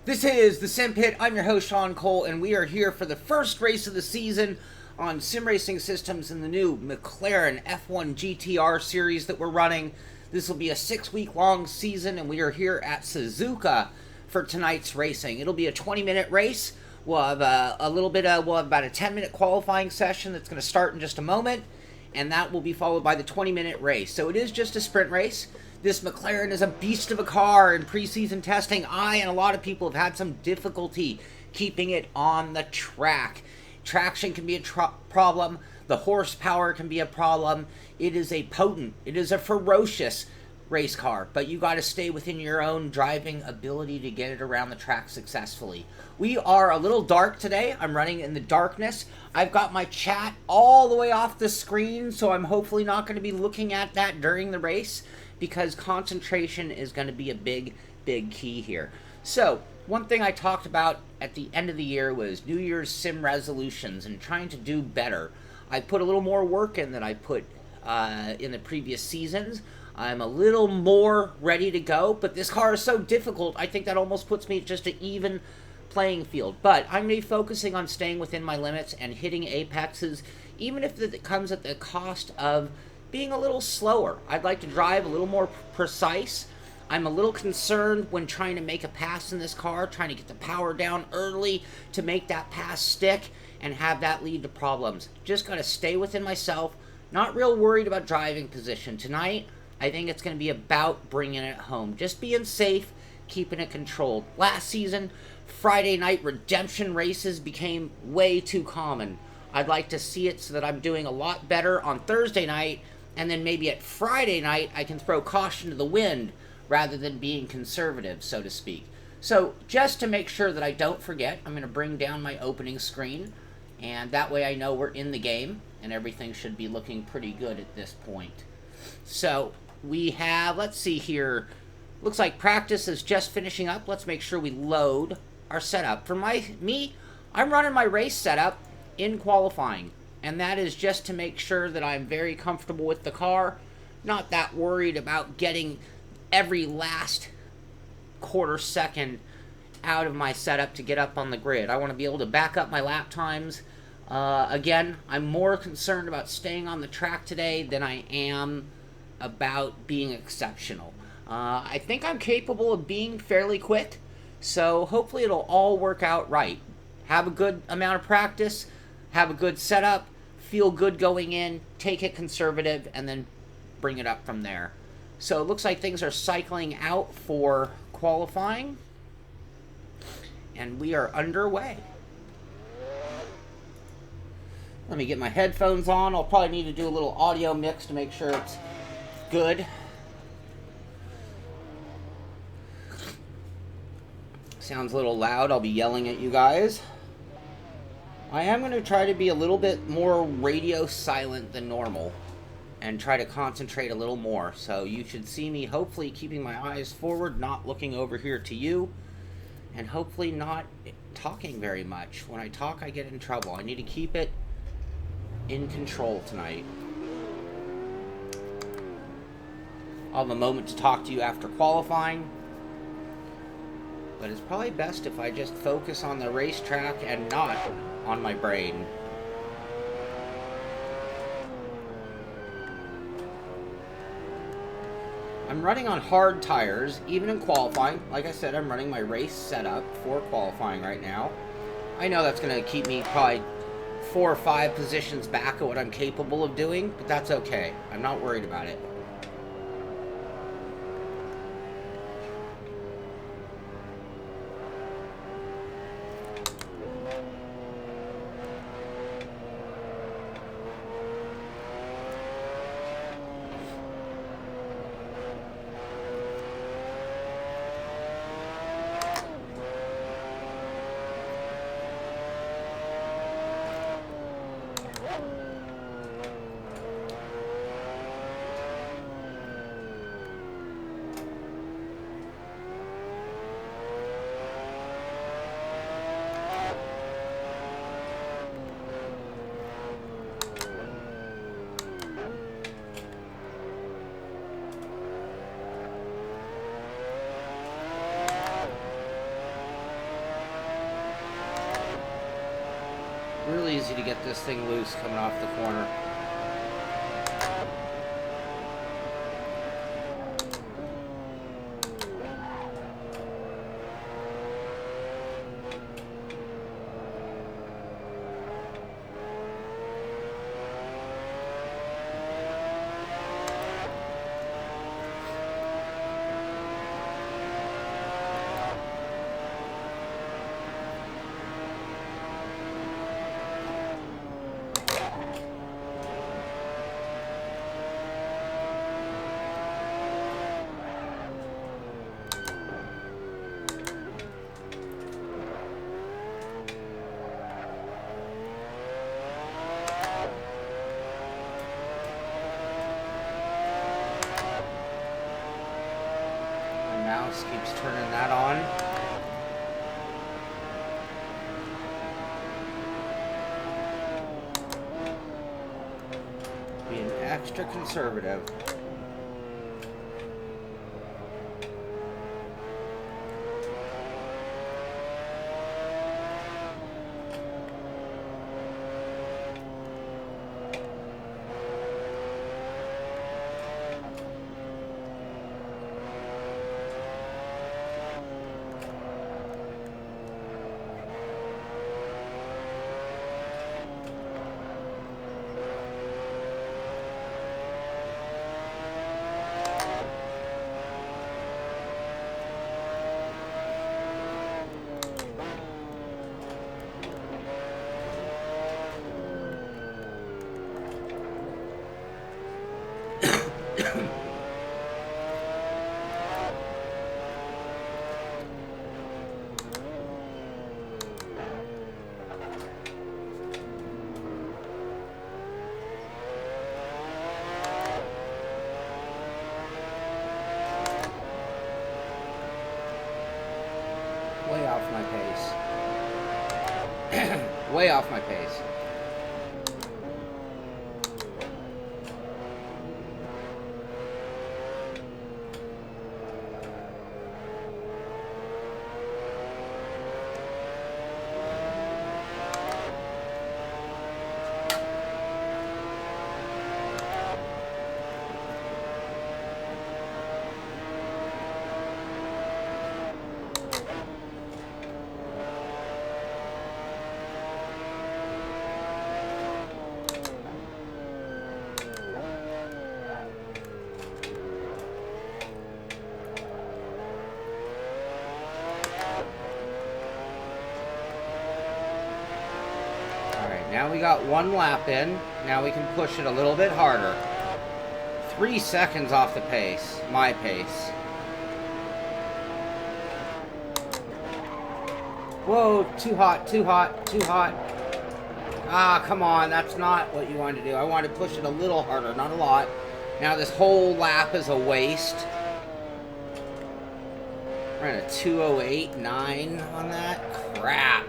This is the Simpit. I'm your host, Shaun Cole, and we are here for the first race of the season on sim racing systems in the new McLaren F1 GTR series that we're running. This will be a 6-week-long season, and we are here at Suzuka for tonight's racing. It'll be a 20-minute race. We'll have we'll have about a 10-minute qualifying session that's going to start in just a moment, and that will be followed by the 20-minute race. So it is just a sprint race. This McLaren is a beast of a car. In preseason testing, I and a lot of people have had some difficulty keeping it on the track. Traction can be a problem. The horsepower can be a problem. It is a ferocious race car, but you got to stay within your own driving ability to get it around the track successfully. We are a little dark today. I'm running in the darkness. I've got my chat all the way off the screen, so I'm hopefully not going to be looking at that during the race, because concentration is going to be a big key here. So, one thing I talked about at the end of the year was New Year's sim resolutions and trying to do better. I put a little more work in than I put in the previous seasons. I'm a little more ready to go, but this car is so difficult, I think that almost puts me at just an even playing field. But I'm going to be focusing on staying within my limits and hitting apexes, even if it comes at the cost of being a little slower. I'd like to drive a little more precise. I'm a little concerned when trying to make a pass in this car, trying to get the power down early to make that pass stick and have that lead to problems. Just got to stay within myself, not real worried about driving position. Tonight, I think it's going to be about bringing it home, just being safe, keeping it controlled. Last season, Friday night redemption races became way too common. I'd like to see it so that I'm doing a lot better on Thursday night, and then maybe at Friday night I can throw caution to the wind rather than being conservative, so to speak. So just to make sure that I don't forget, I'm going to bring down my opening screen, and that way I know we're in the game, and everything should be looking pretty good at this point. So we have, let's see here, looks like practice is just finishing up. Let's make sure we load our setup. For me, I'm running my race setup in qualifying, and that is just to make sure that I'm very comfortable with the car, not that worried about getting every last quarter second out of my setup to get up on the grid. I want to be able to back up my lap times. Again, I'm more concerned about staying on the track today than I am about being exceptional. I think I'm capable of being fairly quick, so hopefully it'll all work out right. Have a good amount of practice, have a good setup, feel good going in, take it conservative, and then bring it up from there. So it looks like things are cycling out for qualifying, and we are underway. Let me get my headphones on. I'll probably need to do a little audio mix to make sure it's good. Sounds a little loud. I'll be yelling at you guys. I am going to try to be a little bit more radio silent than normal and try to concentrate a little more. So you should see me hopefully keeping my eyes forward, not looking over here to you, and hopefully not talking very much. When I talk, I get in trouble. I need to keep it in control tonight. I'll have a moment to talk to you after qualifying, but it's probably best if I just focus on the racetrack and not on my brain. I'm running on hard tires, even in qualifying. Like I said, I'm running my race setup for qualifying right now. I know that's going to keep me probably 4 or 5 positions back at what I'm capable of doing, but that's okay. I'm not worried about it. get this thing loose coming off the corner. Mouse keeps turning that on. Being extra conservative. Way off my pace. Way off my pace. Now we got one lap in. Now we can push it a little bit harder. 3 seconds off the pace. My pace. Whoa, too hot, too hot, too hot. Ah, come on, that's not what you wanted to do. I wanted to push it a little harder, not a lot. Now this whole lap is a waste. We're at a 2:08.9 on that. Crap.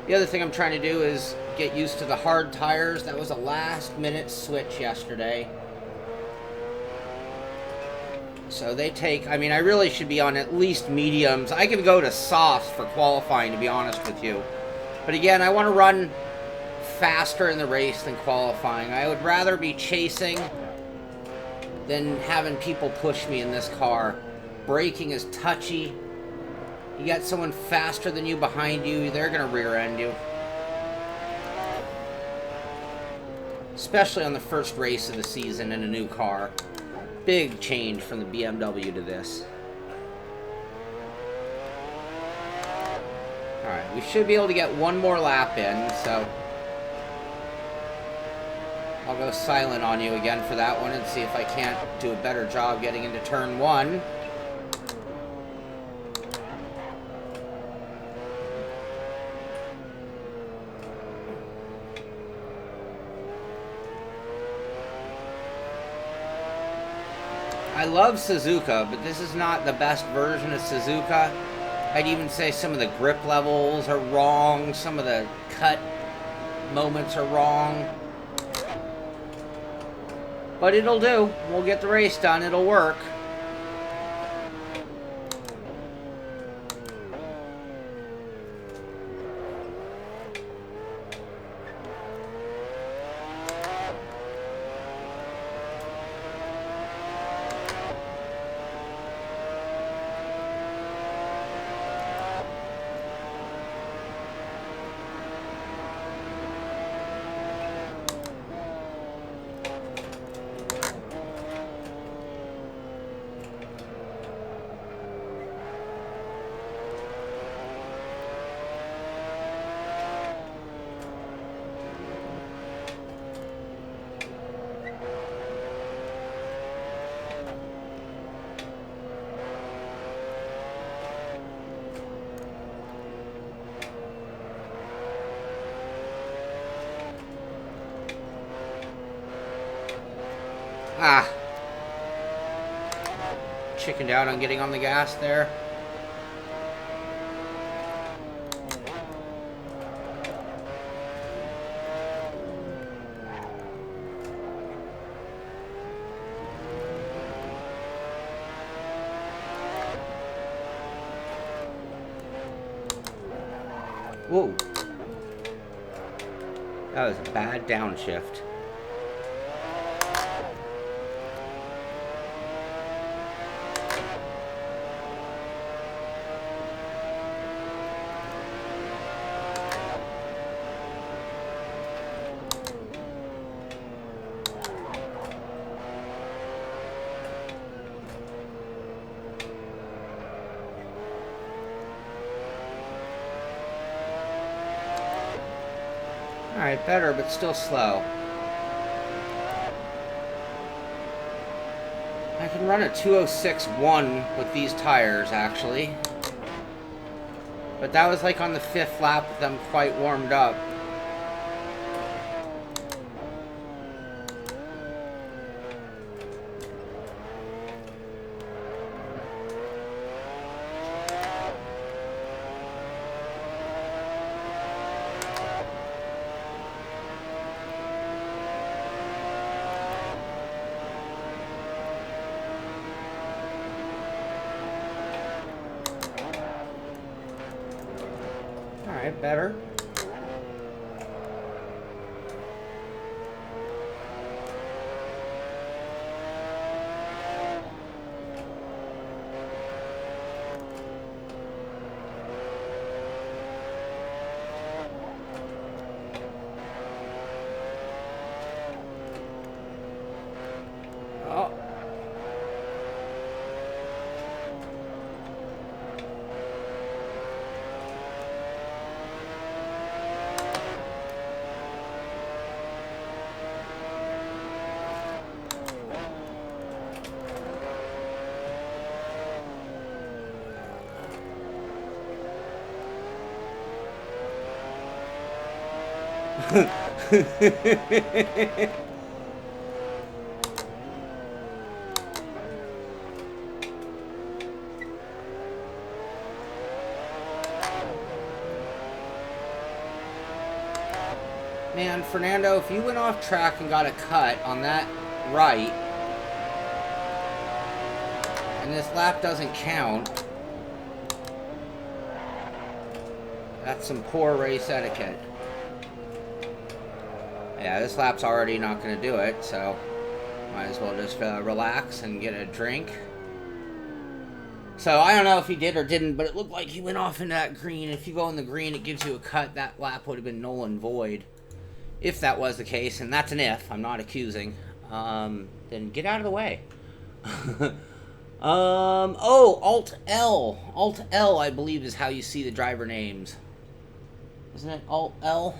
The other thing I'm trying to do is get used to the hard tires. That was a last-minute switch yesterday. So they take... I mean, I really should be on at least mediums. I could go to softs for qualifying, to be honest with you. But again, I want to run faster in the race than qualifying. I would rather be chasing than having people push me in this car. Braking is touchy. You got someone faster than you behind you, they're going to rear-end you. Especially on the first race of the season in a new car. Big change from the BMW to this. Alright, we should be able to get one more lap in, so... I'll go silent on you again for that one and see if I can't do a better job getting into turn 1. I love Suzuka, but this is not the best version of Suzuka. I'd even say some of the grip levels are wrong, some of the cut moments are wrong. But it'll do. We'll get the race done. It'll work. Ah. Chickened out on getting on the gas there. Whoa. That was a bad downshift. Alright, better, but still slow. I can run a 206.1 with these tires, actually. But that was like on the 5th lap with them quite warmed up. Alright, better. Oh. Man, Fernando, if you went off track and got a cut on that right, and this lap doesn't count, that's some poor race etiquette. Yeah, this lap's already not going to do it, so might as well just relax and get a drink. So I don't know if he did or didn't, but it looked like he went off into that green. If you go in the green, it gives you a cut. That lap would have been null and void. If that was the case, and that's an if, I'm not accusing, then get out of the way. Oh, Alt-L. Alt-L, I believe, is how you see the driver names. Isn't it Alt-L?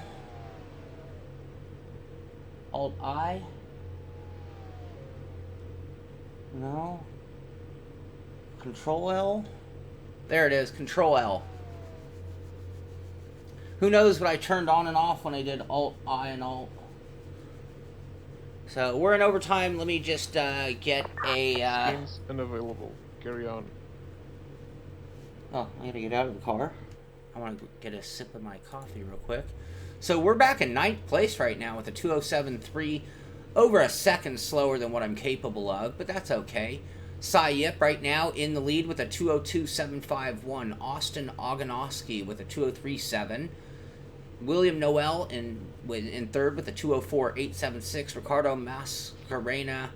Alt-I? No? Control-L? There it is, Control-L. Who knows what I turned on and off when I did Alt-I and Alt. So, we're in overtime. Let me just get a... Games unavailable. Carry on. Oh, I gotta get out of the car. I want to get a sip of my coffee real quick. So, we're back in 9th place right now with a 207.3. Over a second slower than what I'm capable of, but that's okay. Cy Yip right now in the lead with a 202.751. Austin Oganowski with a 203.7. William Noel in third with a 204.876. Ricardo Mascarena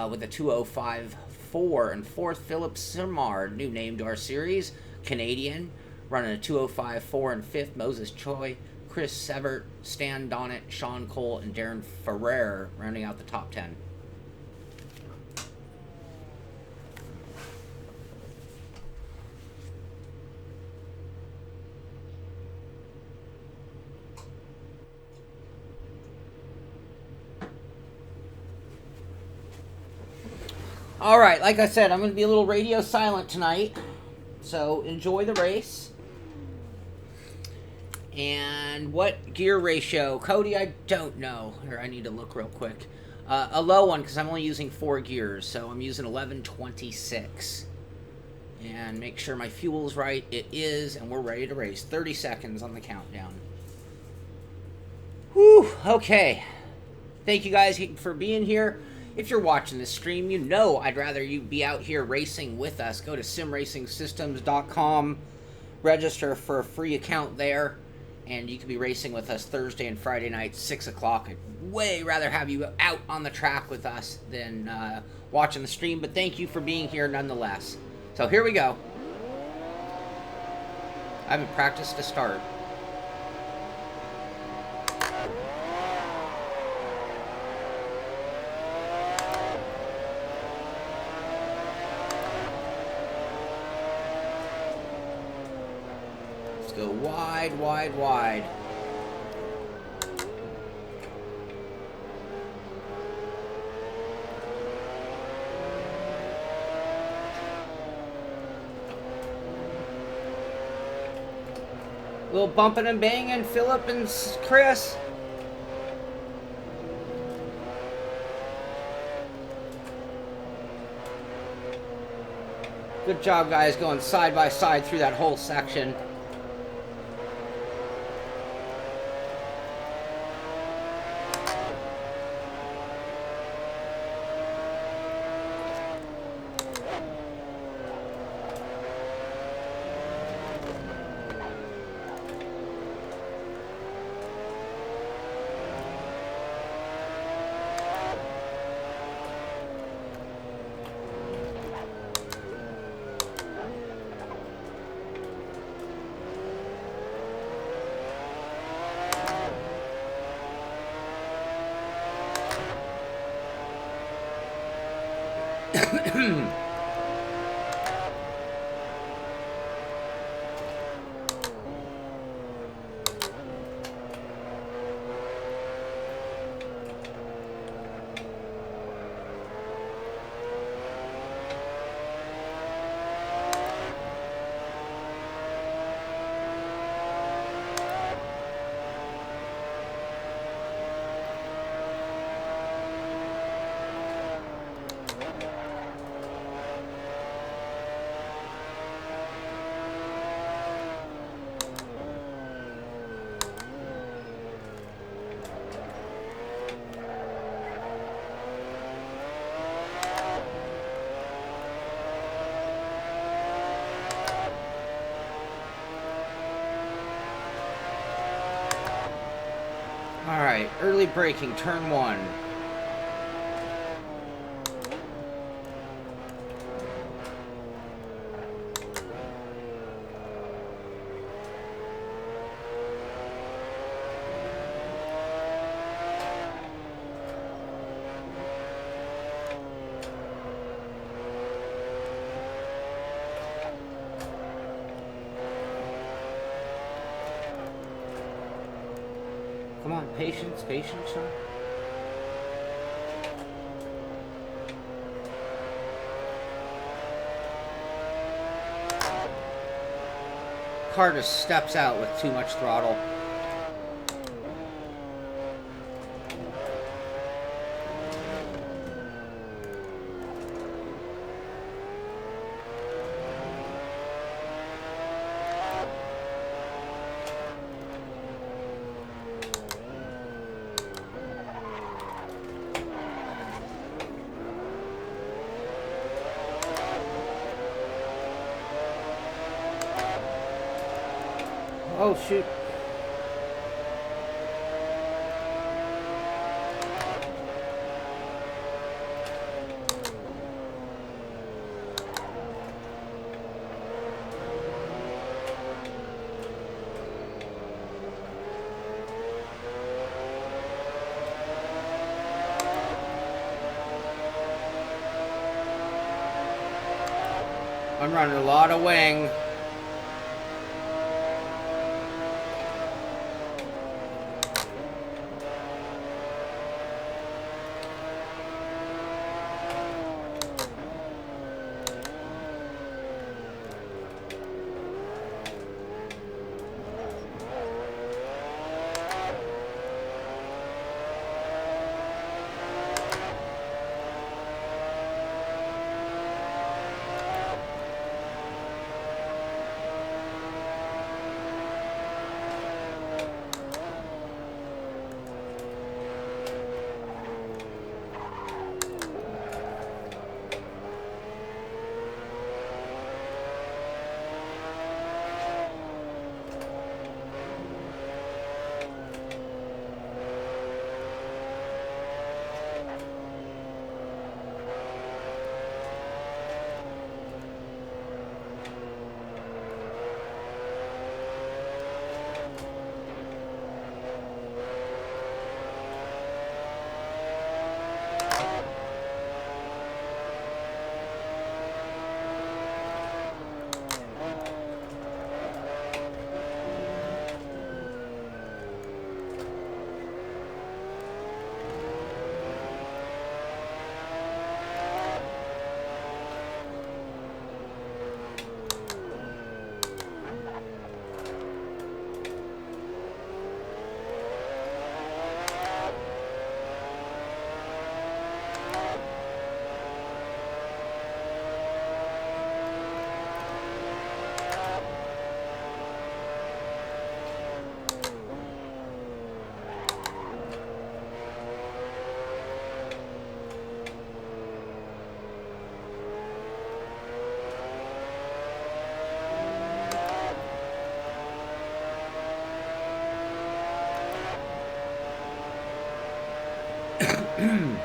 with a 205.4. And fourth, Philip Simard, new name to our series, Canadian, running a 205.4. And fifth, Moses Choi, Chris Severt, Stan Donnet, Shaun Cole, and Darren Ferrer rounding out the top 10. Alright, like I said, I'm going to be a little radio silent tonight, so enjoy the race. And what gear ratio? Cody, I don't know. Here, I need to look real quick. A low one, because I'm only using 4 gears, so I'm using 1126. And make sure my fuel's right. It is, and we're ready to race. 30 seconds on the countdown. Whew, okay. Thank you guys for being here. If you're watching this stream, you know I'd rather you be out here racing with us. Go to simracingsystems.com, register for a free account there, and you can be racing with us Thursday and Friday nights, 6 o'clock. I'd way rather have you out on the track with us than watching the stream, but thank you for being here nonetheless. So here we go. I haven't practiced to start. Let's go wide, wide, wide. A little bumping and banging, Philip and Chris. Good job, guys, going side by side through that whole section. Alright, early braking, turn 1. Come on, patience, patience, Shaun. Car just steps out with too much throttle. Oh, shoot. I'm running a lot of wing. Ooh.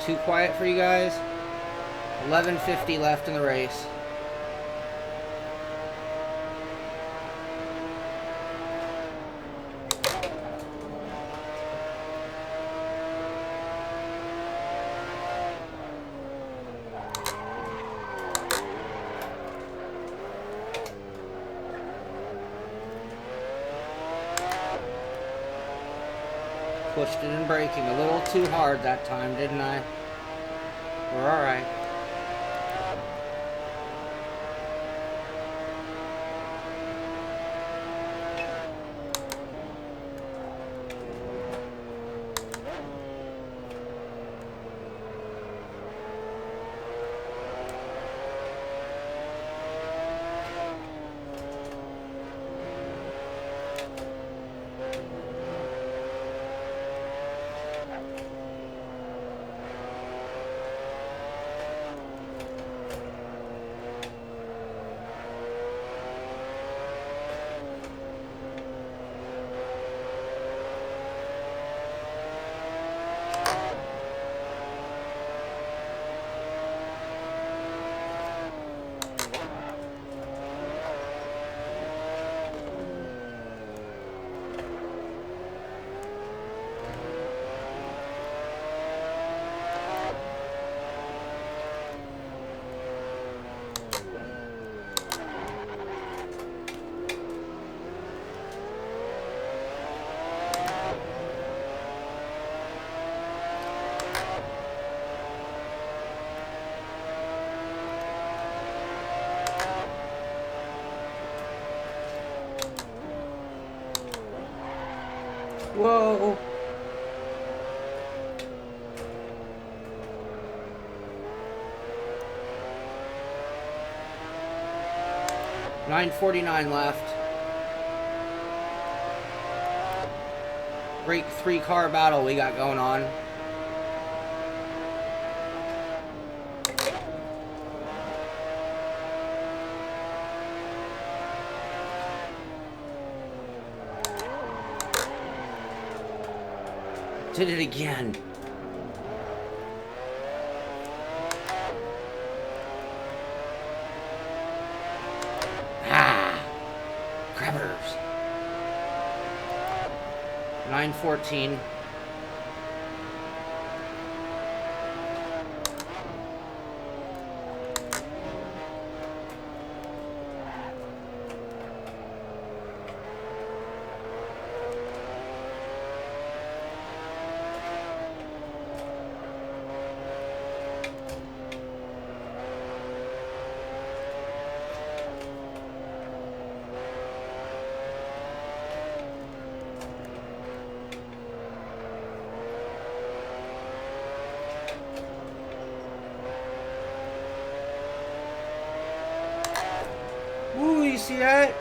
Too quiet for you guys. 11:50 left in the race. Pushed it in braking a little too hard that time, didn't I? We're all right. Whoa. $9.49 left. Great three-car battle we got going on. Did it again. Ah, crabbers. 9:14. see that?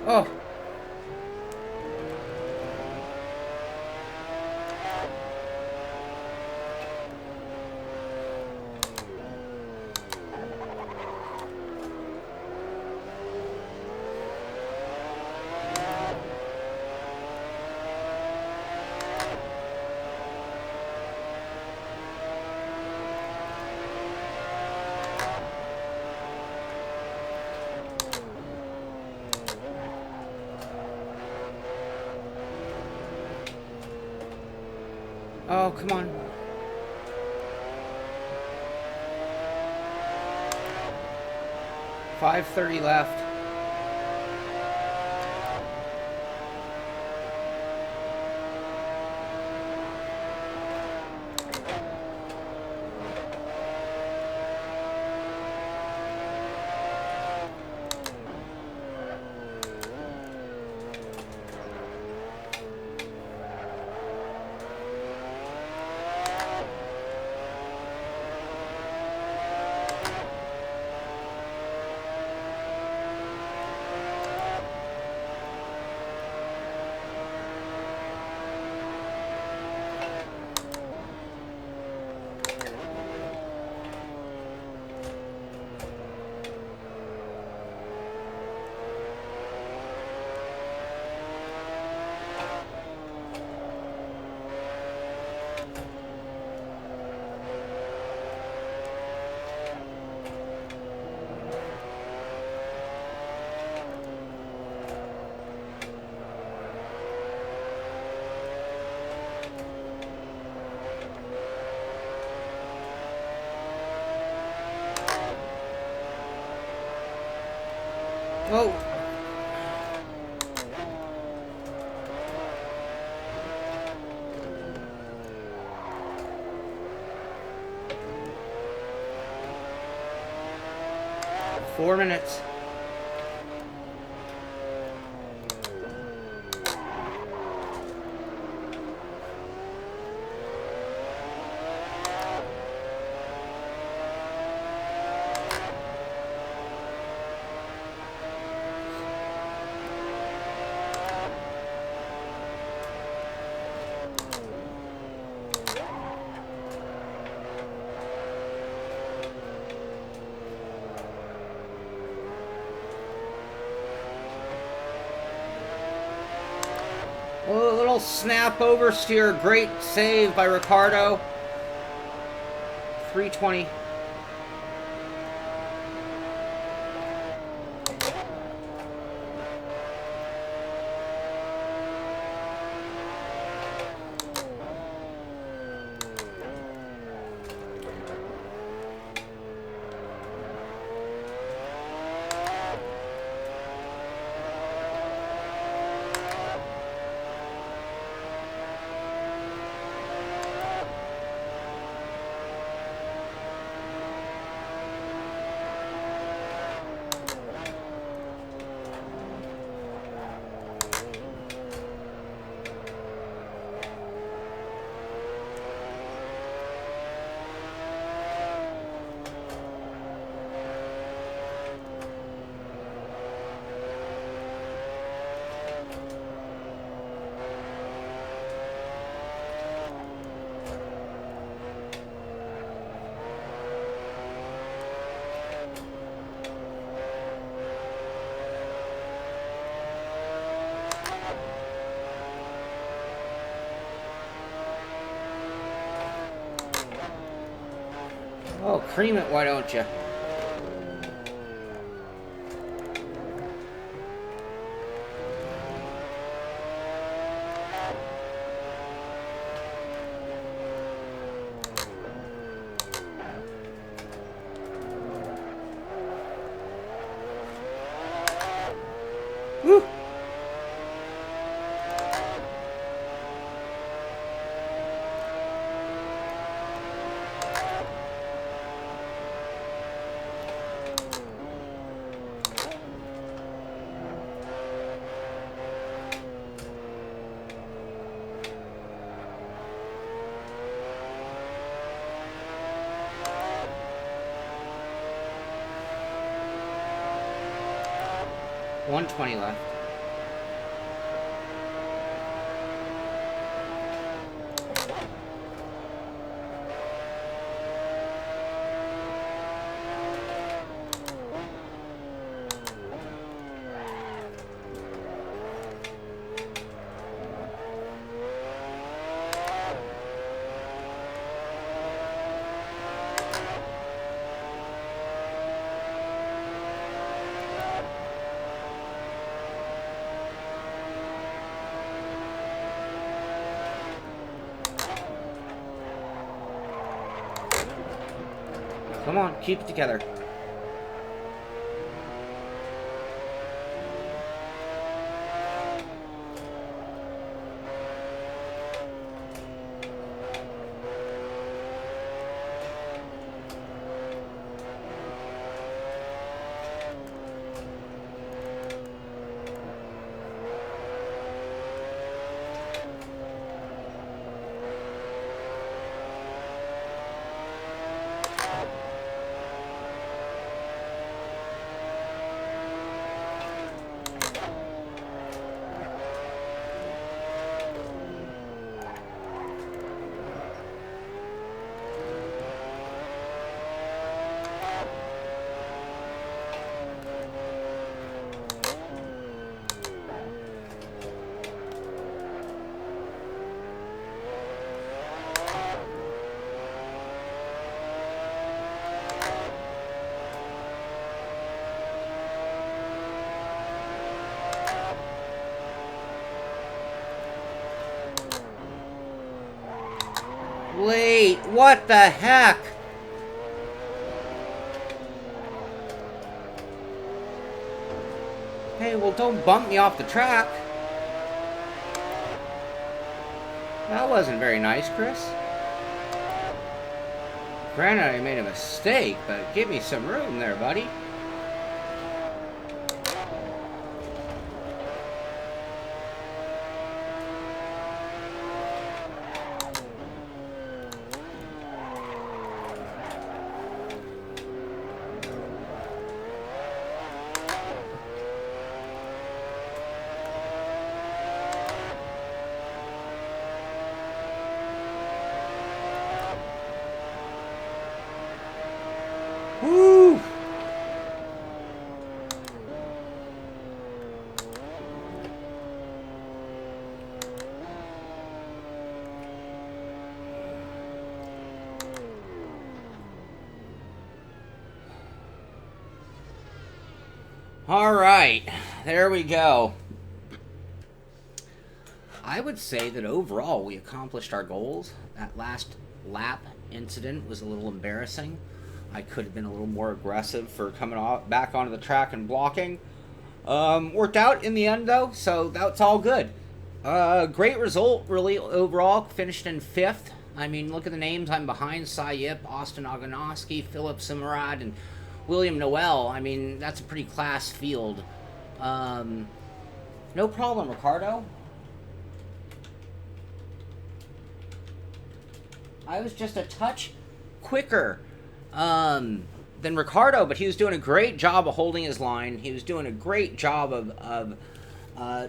Oh. Oh, come on. .530 left. Oh. Four minutes. snap oversteer. Great save by Ricardo. 320. Oh, cream it, why don't you? Woo! $120 left. Come on, keep it together. Wait, what the heck? Hey, well, don't bump me off the track. That wasn't very nice, Chris. Granted, I made a mistake, but give me some room there, buddy. Woo! All right, there we go. I would say that overall we accomplished our goals. That last lap incident was a little embarrassing. I could have been a little more aggressive for coming back onto the track and blocking. Worked out in the end though, so that's all good. Great result, really, overall. Finished in 5th. I mean, look at the names. I'm behind Sayip, Austin Oganowski, Philip Simarad, and William Noel. I mean, that's a pretty class field. No problem, Ricardo. I was just a touch quicker than Ricardo, but he was doing a great job of holding his line. He was doing a great job of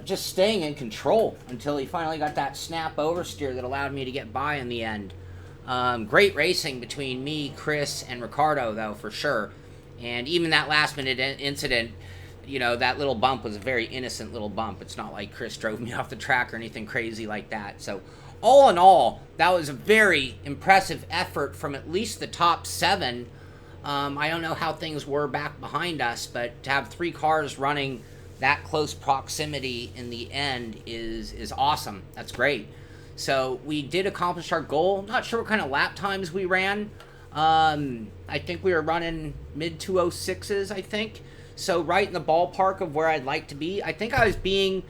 just staying in control until he finally got that snap oversteer that allowed me to get by in the end. Great racing between me, Chris, and Ricardo, though, for sure. And even that last-minute incident, you know, that little bump was a very innocent little bump. It's not like Chris drove me off the track or anything crazy like that. So, all in all, that was a very impressive effort from at least the top 7. I don't know how things were back behind us, but to have 3 cars running that close proximity in the end is awesome. That's great. So we did accomplish our goal. Not sure what kind of lap times we ran. I think we were running mid 206s, I think. So right in the ballpark of where I'd like to be. I think I was being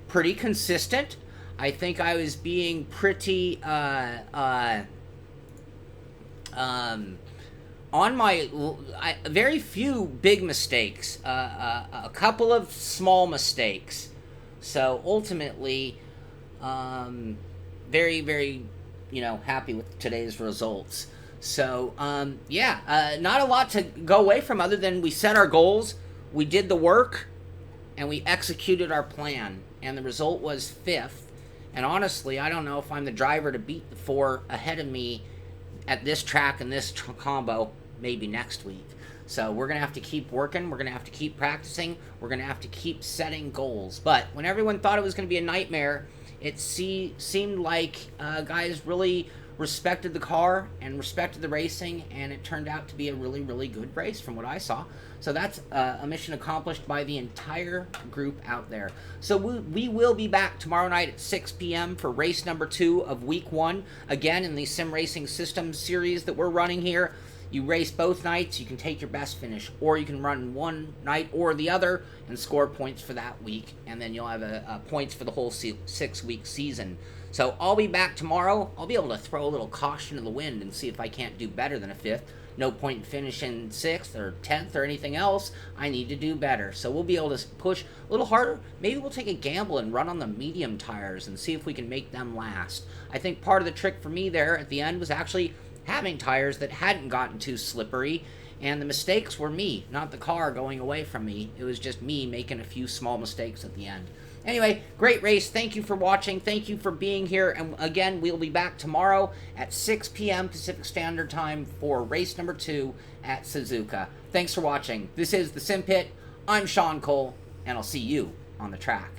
pretty consistent. I think I was being pretty on my very few big mistakes, a couple of small mistakes. So ultimately, very, very, happy with today's results. So, not a lot to go away from other than we set our goals, we did the work, and we executed our plan. And the result was 5th. And honestly, I don't know if I'm the driver to beat the 4 ahead of me at this track and this combo maybe next week. So we're going to have to keep working. We're going to have to keep practicing. We're going to have to keep setting goals. But when everyone thought it was going to be a nightmare, it seemed like guys really respected the car and respected the racing, and it turned out to be a really, really good race from what I saw. So that's a mission accomplished by the entire group out there. So we will be back tomorrow night at 6 p.m. for race number 2 of week 1. Again, in the Sim Racing Systems series that we're running here. You race both nights, you can take your best finish, or you can run one night or the other and score points for that week, and then you'll have points for the whole 6-week season. So I'll be back tomorrow. I'll be able to throw a little caution to the wind and see if I can't do better than a 5th. No point in finishing 6th or 10th or anything else. I need to do better. So we'll be able to push a little harder. Maybe we'll take a gamble and run on the medium tires and see if we can make them last. I think part of the trick for me there at the end was actually having tires that hadn't gotten too slippery, and the mistakes were me, not the car going away from me. It was just me making a few small mistakes at the end. Anyway, great race. Thank you for watching. Thank you for being here. And again, we'll be back tomorrow at 6 p.m. Pacific Standard Time for race number 2 at Suzuka. Thanks for watching. This is the Simpit. I'm Shaun Cole, and I'll see you on the track.